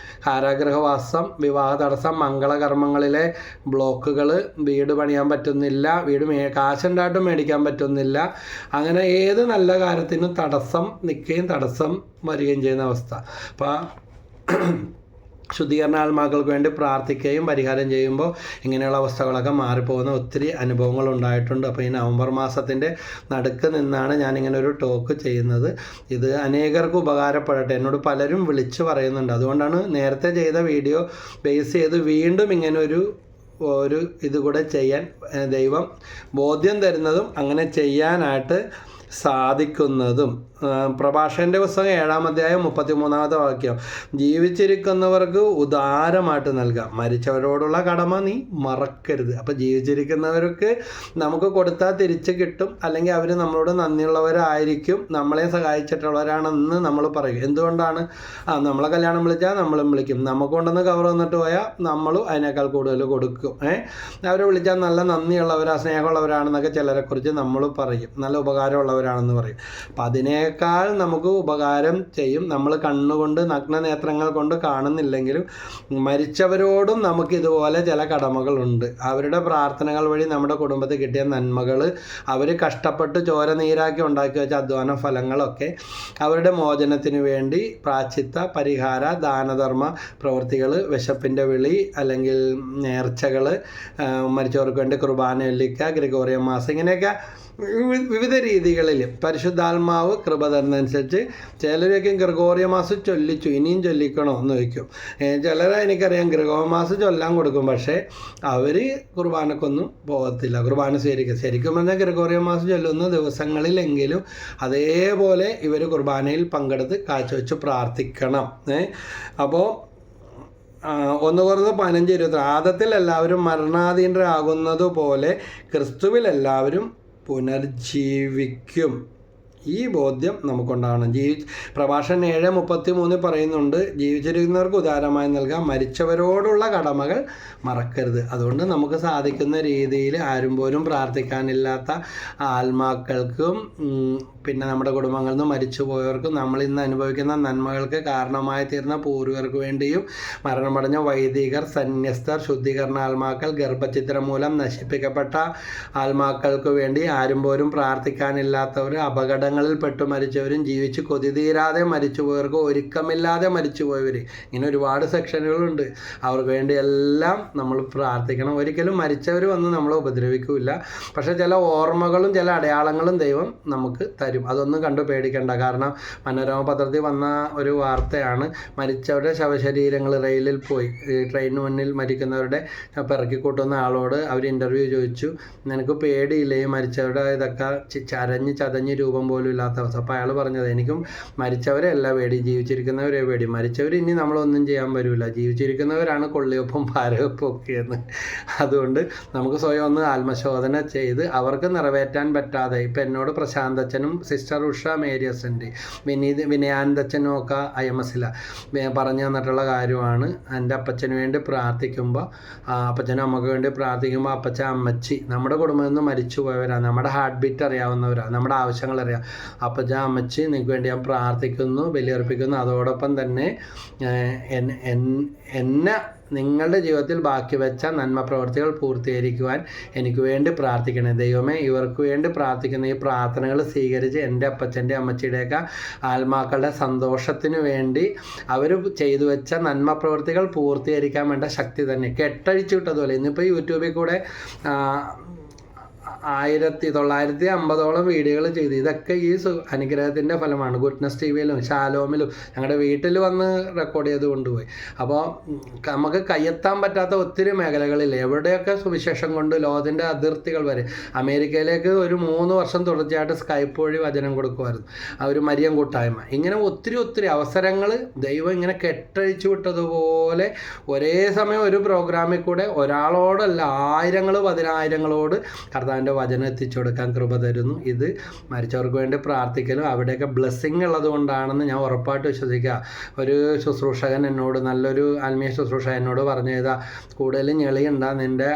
കാരാഗൃഹവാസം, വിവാഹ തടസ്സം, മംഗളകർമ്മങ്ങളിലെ ബ്ലോക്കുകൾ, വീട് പണിയാൻ പറ്റുന്നില്ല, കാശുണ്ടായിട്ടും മേടിക്കാൻ പറ്റുന്നില്ല, അങ്ങനെ ഏത് നല്ല കാര്യത്തിനും തടസ്സം നിൽക്കുകയും തടസ്സം വരികയും ചെയ്യുന്ന അവസ്ഥ. അപ്പോൾ ശുദ്ധീകരണ ആത്മാക്കൾക്ക് വേണ്ടി പ്രാർത്ഥിക്കുകയും പരിഹാരം ചെയ്യുമ്പോൾ ഇങ്ങനെയുള്ള അവസ്ഥകളൊക്കെ മാറിപ്പോകുന്ന ഒത്തിരി അനുഭവങ്ങൾ ഉണ്ടായിട്ടുണ്ട്. അപ്പോൾ ഈ നവംബർ മാസത്തിൻ്റെ നടുക്ക് നിന്നാണ് ഞാനിങ്ങനെ ഒരു ടോക്ക് ചെയ്യുന്നത്. ഇത് അനേകർക്ക് ഉപകാരപ്പെടട്ടെ. എന്നോട് പലരും വിളിച്ച് പറയുന്നുണ്ട്. അതുകൊണ്ടാണ് നേരത്തെ ചെയ്ത വീഡിയോ ബേസ് ചെയ്ത് വീണ്ടും ഇങ്ങനെ ഒരു ഇതുകൂടെ ചെയ്യാൻ ദൈവം ബോധ്യം തരുന്നതും അങ്ങനെ ചെയ്യാനായിട്ട് സാധിക്കുന്നതും. പ്രഭാഷകൻ്റെ പുസ്തകം 7-ാം അധ്യായം 33-ാമത്തെ വാക്യം, ജീവിച്ചിരിക്കുന്നവർക്ക് ഉദാരമായിട്ട് നൽകാം, മരിച്ചവരോടുള്ള കടമ നീ മറക്കരുത്. അപ്പോൾ ജീവിച്ചിരിക്കുന്നവർക്ക് നമുക്ക് കൊടുത്താൽ തിരിച്ച് കിട്ടും, അല്ലെങ്കിൽ അവർ നമ്മളോട് നന്ദിയുള്ളവരായിരിക്കും, നമ്മളെ സഹായിച്ചിട്ടുള്ളവരാണെന്ന് നമ്മൾ പറയും. എന്തുകൊണ്ടാണ്? നമ്മളെ കല്യാണം വിളിച്ചാൽ നമ്മളും വിളിക്കും, നമുക്ക് കൊണ്ടുവന്ന് കവർ വന്നിട്ട് പോയാൽ നമ്മളും അതിനേക്കാൾ കൂടുതൽ കൊടുക്കും. അവരെ വിളിച്ചാൽ നല്ല നന്ദിയുള്ളവരാ, സ്നേഹമുള്ളവരാണെന്നൊക്കെ ചിലരെക്കുറിച്ച് നമ്മൾ പറയും, നല്ല ഉപകാരമുള്ളവരാണെന്ന് പറയും. അപ്പം അതിനേക്കാൾ നമുക്ക് ഉപകാരം ചെയ്യും. നമ്മൾ കണ്ണുകൊണ്ട്, നഗ്നനേത്രങ്ങൾ കൊണ്ട് കാണുന്നില്ലെങ്കിലും മരിച്ചവരോടും നമുക്ക് ഇതുപോലെ ചില കടമകളുണ്ട്. അവരുടെ പ്രാർത്ഥനകൾ വഴി നമ്മുടെ കുടുംബത്തിൽ കിട്ടിയ നന്മകൾ, അവർ കഷ്ടപ്പെട്ട് ചോര നീരാക്കി ഉണ്ടാക്കി വെച്ച അധ്വാന ഫലങ്ങളൊക്കെ അവരുടെ മോചനത്തിന് വേണ്ടി പ്രായശ്ചിത്ത, പരിഹാര, ദാനധർമ്മ പ്രവൃത്തികൾ, വിശപ്പിൻ്റെ വിളി, അല്ലെങ്കിൽ നേർച്ചകൾ, മരിച്ചവർക്ക് വേണ്ടി കുർബാന ചൊല്ലിക്കുക, ഗ്രിഗോറിയൻ മാസം, ഇങ്ങനെയൊക്കെ വിവിധ രീതികളിൽ പരിശുദ്ധാത്മാവ് കൃപ തരുന്നതനുസരിച്ച് ചിലരൊക്കെ ഗ്രിഗോറിയൻ മാസം ചൊല്ലിച്ചു, ഇനിയും ചൊല്ലിക്കണോ എന്ന് ചോദിക്കും. ചിലരെ എനിക്കറിയാം ഗ്രിഗോറിയൻ മാസം ചൊല്ലാൻ കൊടുക്കും, പക്ഷേ അവർ കുർബാനക്കൊന്നും പോകത്തില്ല, കുർബാന ശരിക്കും പറഞ്ഞാൽ ഗ്രിഗോറിയൻ മാസം ചൊല്ലുന്ന ദിവസങ്ങളിലെങ്കിലും അതേപോലെ ഇവർ കുർബാനയിൽ പങ്കെടുത്ത് കാഴ്ചവെച്ച് പ്രാർത്ഥിക്കണം. അപ്പോൾ 1 Corinthians 15:20, ആദത്തിൽ എല്ലാവരും മരണാധീനരാകുന്നത് പോലെ ക്രിസ്തുവിൽ എല്ലാവരും പുനർജീവിക്കും. ഈ ബോധ്യം നമുക്കുണ്ടാകണം. പ്രഭാഷകൻ 7:33 പറയുന്നുണ്ട്, ജീവിച്ചിരിക്കുന്നവർക്ക് ഉദാരമായി നൽകാം, മരിച്ചവരോടുള്ള കടമകൾ മറക്കരുത്. അതുകൊണ്ട് നമുക്ക് സാധിക്കുന്ന രീതിയിൽ ആരും പോലും പ്രാർത്ഥിക്കാനില്ലാത്ത ആത്മാക്കൾക്കും പിന്നെ നമ്മുടെ കുടുംബങ്ങളിൽ നിന്ന് മരിച്ചു പോയവർക്കും നമ്മൾ ഇന്ന് അനുഭവിക്കുന്ന നന്മകൾക്ക് കാരണമായി തീർന്ന പൂർവികർക്ക് വേണ്ടിയും മരണമടഞ്ഞ വൈദികർ, സന്യസ്തർ, ശുദ്ധീകരണ ആത്മാക്കൾ, ഗർഭഛിദ്രം മൂലം നശിപ്പിക്കപ്പെട്ട ആത്മാക്കൾക്ക് വേണ്ടി ആരും പോലും പ്രാർത്ഥിക്കാനില്ലാത്തവർ, അപകടങ്ങളിൽ പെട്ടു മരിച്ചവരും, ജീവിച്ച് കൊതി തീരാതെ മരിച്ചുപോയവർക്ക്, ഒരുക്കമില്ലാതെ മരിച്ചുപോയവർ, ഇങ്ങനെ ഒരുപാട് സെക്ഷനുകളുണ്ട്. അവർക്ക് വേണ്ടി എല്ലാം നമ്മൾ പ്രാർത്ഥിക്കണം. ഒരിക്കലും മരിച്ചവർ വന്ന് നമ്മളെ ഉപദ്രവിക്കില്ല. പക്ഷേ ചില ഓർമ്മകളും ചില അടയാളങ്ങളും ദൈവം നമുക്ക് തരും. അതൊന്നും കണ്ടു പേടിക്കണ്ട. കാരണം മനോരമ പത്രത്തിൽ വന്ന ഒരു വാർത്തയാണ്, മരിച്ചവരുടെ ശവശരീരങ്ങൾ റെയിലിൽ പോയി, ട്രെയിനിന് മുന്നിൽ മരിക്കുന്നവരുടെ പിറക്കിക്കൂട്ടുന്ന ആളോട് അവർ ഇൻ്റർവ്യൂ ചോദിച്ചു, നിനക്ക് പേടിയില്ലേ ഈ മരിച്ചവരുടെ ഇതൊക്കെ ചതഞ്ഞ് രൂപം പോലും ഇല്ലാത്ത അവസ്ഥ? അപ്പോൾ അയാൾ പറഞ്ഞത്, എനിക്കും മരിച്ചവരെ അല്ല പേടി, ജീവിച്ചിരിക്കുന്നവരെ പേടി. മരിച്ചവർ ഇനി നമ്മളൊന്നും ചെയ്യാൻ വരില്ല, ജീവിച്ചിരിക്കുന്നവരാണ് കൊള്ളിയൊപ്പം ഭാരവൊപ്പം ഒക്കെയെന്ന്. അതുകൊണ്ട് നമുക്ക് സ്വയം ഒന്ന് ആത്മശോധന ചെയ്ത് അവർക്ക് നിറവേറ്റാൻ പറ്റാതെ, ഇപ്പം എന്നോട് പ്രശാന്തച്ഛനും സിസ്റ്റർ ഉഷ മേരി അച്ഛൻ്റെ വിനയാനന്ദച്ഛനും ഒക്കെ IMSല പറഞ്ഞു തന്നിട്ടുള്ള കാര്യമാണ്. എൻ്റെ അപ്പച്ചന് വേണ്ടി പ്രാർത്ഥിക്കുമ്പോൾ, അപ്പച്ചനും അമ്മക്ക് വേണ്ടി പ്രാർത്ഥിക്കുമ്പോൾ അപ്പച്ചൻ അമ്മച്ചി നമ്മുടെ കുടുംബത്തിൽ നിന്ന് മരിച്ചു പോയവരാണ്, നമ്മുടെ ഹാർട്ട് ബീറ്റ് അറിയാവുന്നവരാണ്, നമ്മുടെ ആവശ്യങ്ങൾ അറിയാം. അപ്പച്ചൻ അമ്മച്ചി നിങ്ങൾക്ക് വേണ്ടി ഞാൻ പ്രാർത്ഥിക്കുന്നു, ബലിയർപ്പിക്കുന്നു. അതോടൊപ്പം തന്നെ എന്നെ നിങ്ങളുടെ ജീവിതത്തിൽ ബാക്കി വെച്ച നന്മ പ്രവർത്തികൾ പൂർത്തീകരിക്കുവാൻ എനിക്ക് വേണ്ടി പ്രാർത്ഥിക്കണേ ദൈവമേ. ഇവർക്ക് വേണ്ടി പ്രാർത്ഥിക്കുന്ന ഈ പ്രാർത്ഥനകൾ സ്വീകരിച്ച് എൻ്റെ അപ്പച്ചൻ്റെ അമ്മച്ചിയുടെയൊക്കെ ആത്മാക്കളുടെ സന്തോഷത്തിന് വേണ്ടി അവർ ചെയ്തു വെച്ച നന്മ പ്രവർത്തികൾ പൂർത്തീകരിക്കാൻ വേണ്ട ശക്തി തന്നെ കെട്ടഴിച്ചു വിട്ടതുപോലെ. ഇന്നിപ്പോൾ യൂട്യൂബിൽ കൂടെ 1950ഓളം വീഡിയോകൾ ചെയ്തു. ഇതൊക്കെ ഈ അനുഗ്രഹത്തിൻ്റെ ഫലമാണ്. ഗുഡ്നസ് TVയിലും ശാലോമിലും ഞങ്ങളുടെ വീട്ടിൽ വന്ന് റെക്കോർഡ് ചെയ്ത് കൊണ്ടുപോയി. അപ്പോൾ നമുക്ക് കയ്യെത്താൻ പറ്റാത്ത ഒത്തിരി മേഖലകളിൽ എവിടെയൊക്കെ സുവിശേഷം കൊണ്ട് ലോകത്തിൻ്റെ അതിർത്തികൾ വരെ, അമേരിക്കയിലേക്ക് ഒരു 3 വർഷം തുടർച്ചയായിട്ട് സ്കൈപ്പ് വഴി വചനം കൊടുക്കുമായിരുന്നു, ഒരു മരിയം കൂട്ടായ്മ. ഇങ്ങനെ ഒത്തിരി അവസരങ്ങൾ ദൈവം ഇങ്ങനെ കെട്ടഴിച്ചു വിട്ടതുപോലെ ഒരേ സമയം ഒരു പ്രോഗ്രാമിൽ കൂടെ ഒരാളോടല്ല, ആയിരങ്ങൾ പതിനായിരങ്ങളോട് കർത്താവിൻ്റെ വചനം എത്തിച്ചു കൊടുക്കാൻ കൃപ തരുന്നു. ഇത് മരിച്ചവർക്ക് വേണ്ടി പ്രാർത്ഥിക്കലും അവിടെയൊക്കെ ബ്ലെസ്സിങ് ഉള്ളത് കൊണ്ടാണെന്ന് ഞാൻ ഉറപ്പായിട്ട് വിശ്വസിക്കുക. ഒരു ശുശ്രൂഷകൻ എന്നോട്, നല്ലൊരു ആത്മീയ ശുശ്രൂഷകൻ എന്നോട് പറഞ്ഞു ചെയ്താൽ, കൂടുതൽ ഞെളിയുണ്ട നിൻ്റെ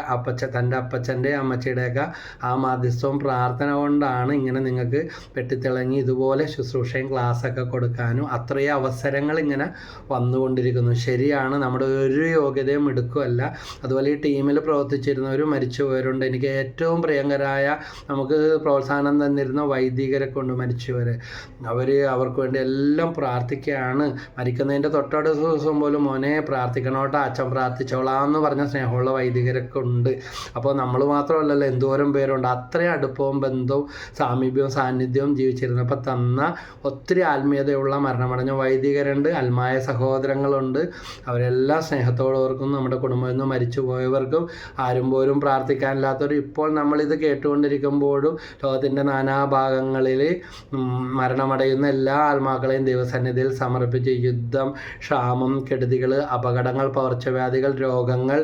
തൻ്റെ അപ്പച്ചൻ്റെ അമ്മച്ചിയുടെയൊക്കെ ആ മാധ്യസ്ഥവും പ്രാർത്ഥന കൊണ്ടാണ് ഇങ്ങനെ നിങ്ങൾക്ക് വെട്ടിത്തിളങ്ങി ഇതുപോലെ ശുശ്രൂഷയും ക്ലാസ്സൊക്കെ കൊടുക്കാനും അത്രയും അവസരങ്ങൾ ഇങ്ങനെ വന്നുകൊണ്ടിരിക്കുന്നു. ശരിയാണ്, നമ്മുടെ ഒരു യോഗ്യതയും എടുക്കുമല്ല. അതുപോലെ ഈ ടീമിൽ പ്രവർത്തിച്ചിരുന്നവരും മരിച്ചു പോയവരുണ്ട്. എനിക്ക് ഏറ്റവും പ്രിയങ്കരായ, നമുക്ക് പ്രോത്സാഹനം തന്നിരുന്ന വൈദികരെ കൊണ്ട് മരിച്ചവർ, അവർക്ക് വേണ്ടി എല്ലാം പ്രാർത്ഥിക്കുകയാണ്. മരിക്കുന്നതിൻ്റെ തൊട്ടടുത്ത ദിവസം പോലും മോനെ പ്രാർത്ഥിക്കണോട്ടോ, അച്ഛൻ പ്രാർത്ഥിച്ചോളാം എന്ന് പറഞ്ഞ സ്നേഹമുള്ള വൈദികരൊക്കെ ഉണ്ട്. അപ്പോൾ നമ്മൾ മാത്രമല്ലല്ലോ, എന്തോരം പേരുണ്ട്. അത്രയും അടുപ്പവും ബന്ധവും സാമീപ്യവും സാന്നിധ്യവും ജീവിച്ചിരുന്നപ്പോൾ തന്ന ഒത്തിരി ആത്മീയതയുള്ള മരണമടഞ്ഞ വൈദികരുണ്ട്, ആത്മായ സഹോദരങ്ങളുണ്ട്. അവരെല്ലാം സ്നേഹത്തോടെ ഓർക്കുന്നു. നമ്മുടെ കുടുംബത്തിൽ നിന്ന് മരിച്ചു പോയവർക്കും ആരും പോലും പ്രാർത്ഥിക്കാനില്ലാത്തവർ ഇപ്പോൾ നമ്മളിത് കേട്ടുകൊണ്ടിരിക്കുമ്പോഴും ലോകത്തിൻ്റെ നാനാഭാഗങ്ങളിൽ മരണമടയുന്ന എല്ലാ ആത്മാക്കളെയും ദൈവസന്നിധിയിൽ സമർപ്പിച്ച് യുദ്ധം, ക്ഷാമം, കെടുതികൾ, അപകടങ്ങൾ, പകർച്ചവ്യാധികൾ, രോഗങ്ങൾ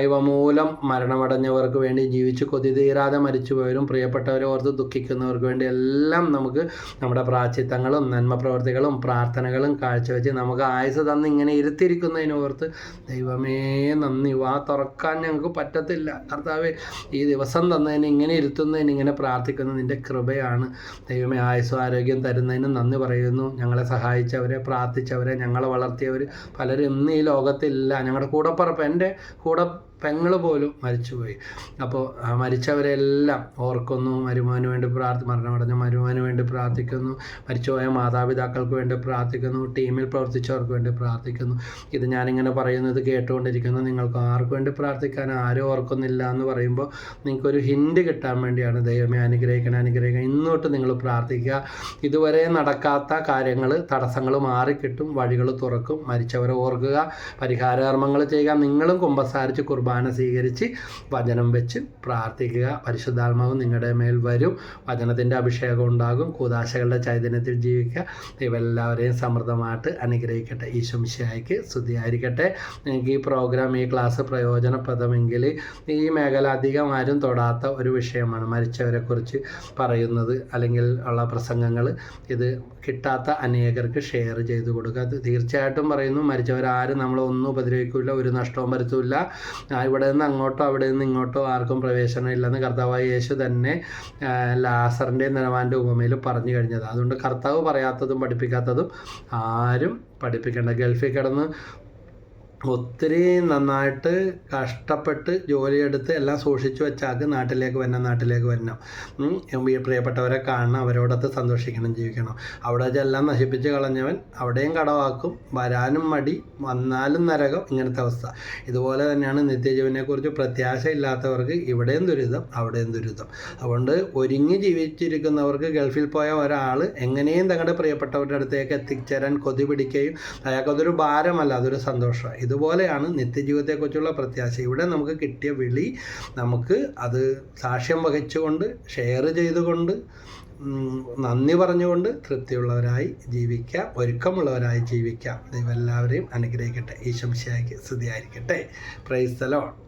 ഇവ മൂലം മരണമടഞ്ഞവർക്ക് വേണ്ടി, ജീവിച്ച് കൊതി തീരാതെ മരിച്ചുപോയവരും പ്രിയപ്പെട്ടവരെ ഓർത്ത് ദുഃഖിക്കുന്നവർക്ക് വേണ്ടി എല്ലാം നമുക്ക് നമ്മുടെ പ്രായശ്ചിത്തങ്ങളും നന്മ പ്രവർത്തികളും പ്രാർത്ഥനകളും കാഴ്ചവെച്ച് നമുക്ക് ആയുസ് തന്ന് ഇങ്ങനെ ഇരുത്തിയിരിക്കുന്നതിനോർത്ത് ദൈവമേ നന്ദി. വാ തുറക്കാൻ ഞങ്ങൾക്ക് പറ്റത്തില്ല കർത്താവേ. ഈ ദിവസം തന്നതിന്, ഇങ്ങനെ ഇരുത്തുന്നതിന്, ഇങ്ങനെ പ്രാർത്ഥിക്കുന്നത് നിൻ്റെ കൃപയാണ് ദൈവമേ. ആയുസ്സും ആരോഗ്യം തരുന്നതിന് നന്ദി പറയുന്നു. ഞങ്ങളെ സഹായിച്ചവരെ, പ്രാർത്ഥിച്ചവരെ, ഞങ്ങളെ വളർത്തിയവർ പലരും ഇന്ന് ഈ ലോകത്തില്ല. ഞങ്ങളുടെ കൂടപ്പറപ്പ്, എൻ്റെ കൂടെ പെങ്ങൾ പോലും മരിച്ചുപോയി. അപ്പോൾ മരിച്ചവരെല്ലാം ഓർക്കുന്നു. മരുമോന് വേണ്ടി മരണമടഞ്ഞ മരുമോന് വേണ്ടി പ്രാർത്ഥിക്കുന്നു. മരിച്ചുപോയ മാതാപിതാക്കൾക്ക് വേണ്ടി പ്രാർത്ഥിക്കുന്നു. ടീമിൽ പ്രവർത്തിച്ചവർക്ക് വേണ്ടി പ്രാർത്ഥിക്കുന്നു. ഇത് ഞാനിങ്ങനെ പറയുന്നത് കേട്ടുകൊണ്ടിരിക്കുന്നു. നിങ്ങൾക്ക് ആർക്ക് വേണ്ടി പ്രാർത്ഥിക്കാൻ ആരും ഓർക്കുന്നില്ല എന്ന് പറയുമ്പോൾ നിങ്ങൾക്കൊരു ഹിൻഡ് കിട്ടാൻ വേണ്ടിയാണ്. ദൈവമേ അനുഗ്രഹിക്കണം. ഇന്നോട്ട് നിങ്ങൾ പ്രാർത്ഥിക്കുക. ഇതുവരെ നടക്കാത്ത കാര്യങ്ങൾ, തടസ്സങ്ങൾ മാറിക്കിട്ടും, വഴികൾ തുറക്കും. മരിച്ചവരെ ഓർക്കുക, പരിഹാരകർമ്മങ്ങൾ ചെയ്യുക. നിങ്ങളും കുമ്പസാരിച്ച് കുർബാന കുർബാന സ്വീകരിച്ച് വചനം വെച്ച് പ്രാർത്ഥിക്കുക. പരിശുദ്ധാത്മാവ് നിങ്ങളുടെ മേൽ വരും, വചനത്തിൻ്റെ അഭിഷേകം ഉണ്ടാകും, കൂദാശകളുടെ ചൈതന്യത്തിൽ ജീവിക്കുക. ഇവരെല്ലാവരെയും സമൃദ്ധമായിട്ട് അനുഗ്രഹിക്കട്ടെ. ഈശോ മിശിഹായ്ക്ക് സ്തുതിയായിരിക്കട്ടെ. നിങ്ങൾക്ക് ഈ പ്രോഗ്രാം, ഈ ക്ലാസ് പ്രയോജനപ്രദമെങ്കിൽ ഈ മേഖല അധികം ആരും തൊടാത്ത ഒരു വിഷയമാണ് മരിച്ചവരെക്കുറിച്ച് പറയുന്നത് അല്ലെങ്കിൽ ഉള്ള പ്രസംഗങ്ങൾ. ഇത് കിട്ടാത്ത അനേകർക്ക് ഷെയർ ചെയ്ത് കൊടുക്കുക. അത് തീർച്ചയായിട്ടും പറയുന്നു, മരിച്ചവരാരും നമ്മളൊന്നും ഉപദ്രവിക്കില്ല, ഒരു നഷ്ടവും വരുത്തില്ല. ഇവിടെ നിന്ന് അങ്ങോട്ടോ അവിടെ നിന്ന് ഇങ്ങോട്ടോ ആർക്കും പ്രവേശനം ഇല്ലെന്ന് കർത്താവായ യേശു തന്നെ ലാസറിൻ്റെയും നിലവാൻ്റെ ഉപമയിൽ പറഞ്ഞു കഴിഞ്ഞത്. അതുകൊണ്ട് കർത്താവ് പറയാത്തതും പഠിപ്പിക്കാത്തതും ആരും പഠിപ്പിക്കേണ്ട. ഗൾഫിൽ കിടന്ന് ഒത്തിരി നന്നായിട്ട് കഷ്ടപ്പെട്ട് ജോലിയെടുത്ത് എല്ലാം സൂക്ഷിച്ചു വെച്ചാൽ നാട്ടിലേക്ക് വരണം. പ്രിയപ്പെട്ടവരെ കാണണം, അവരോടൊത്ത് സന്തോഷിക്കണം, ജീവിക്കണം. അവിടെ എല്ലാം നശിപ്പിച്ച് കളഞ്ഞവൻ അവിടെയും കടവാക്കും, വരാനും മടി, വന്നാലും നരകം. ഇങ്ങനത്തെ അവസ്ഥ. ഇതുപോലെ തന്നെയാണ് നിത്യജീവനെക്കുറിച്ച് പ്രത്യാശ ഇല്ലാത്തവർക്ക് ഇവിടെയും ദുരിതം, അവിടെയും ദുരിതം. അതുകൊണ്ട് ഒരുങ്ങി ജീവിച്ചിരിക്കുന്നവർക്ക് ഗൾഫിൽ പോയ ഒരാൾ എങ്ങനെയും തങ്ങളുടെ പ്രിയപ്പെട്ടവരുടെ അടുത്തേക്ക് എത്തിച്ചേരാൻ കൊതി പിടിക്കുകയും അയാൾക്കതൊരു ഭാരമല്ല, അതൊരു സന്തോഷമാണ്. ഇതുപോലെയാണ് നിത്യജീവിതത്തെക്കുറിച്ചുള്ള പ്രത്യാശ. ഇവിടെ നമുക്ക് കിട്ടിയ വിളി നമുക്ക് അത് സാക്ഷ്യം വഹിച്ചുകൊണ്ട്, ഷെയർ ചെയ്തുകൊണ്ട്, നന്ദി പറഞ്ഞുകൊണ്ട് തൃപ്തിയുള്ളവരായി ജീവിക്കാം, ഒരുക്കമുള്ളവരായി ജീവിക്കാം. ദൈവം എല്ലാവരെയും അനുഗ്രഹിക്കട്ടെ. ഈശോ മിശിഹായ്ക്ക് സ്തുതിയായിരിക്കട്ടെ. Praise the Lord.